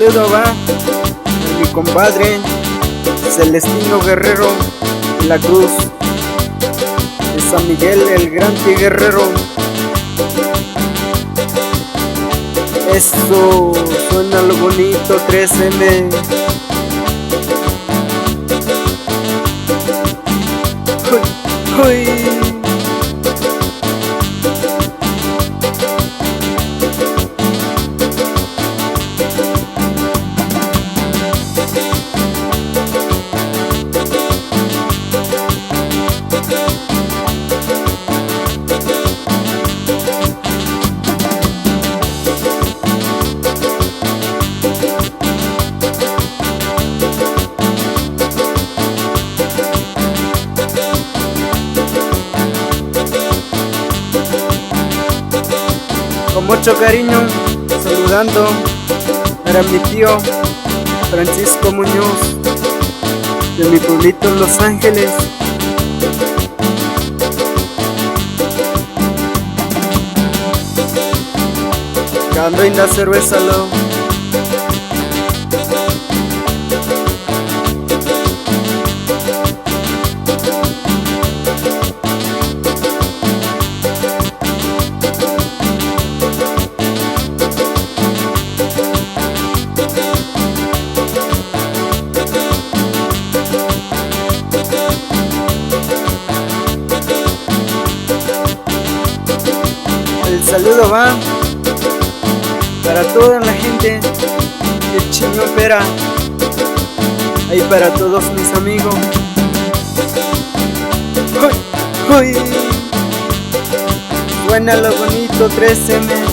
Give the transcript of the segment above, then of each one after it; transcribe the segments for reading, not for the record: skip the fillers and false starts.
saludo va a mi compadre Celestino Guerrero de la Cruz de San Miguel, el Gran Guerrero. Eso suena lo bonito, 3M. Uy, uy. Con mucho cariño, saludando para mi tío Francisco Muñoz, de mi pueblito Los Ángeles. Cuando en la cerveza lo el saludo va para toda la gente de Chiñopera, ahí para todos mis amigos. ¡Uy! ¡Uy! Suena lo bonito, 3M.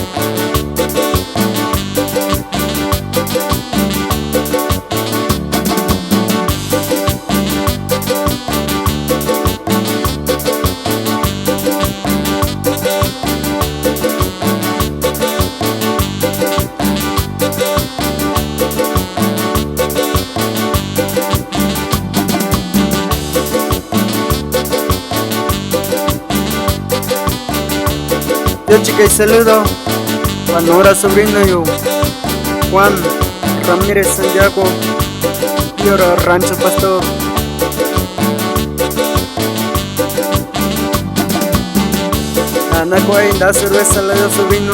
Yo chica y saludo Juan Hora sobrino yo Juan Ramírez Santiago y ahora Rancho Pastor. Anacuay da cerveza la de sobrino.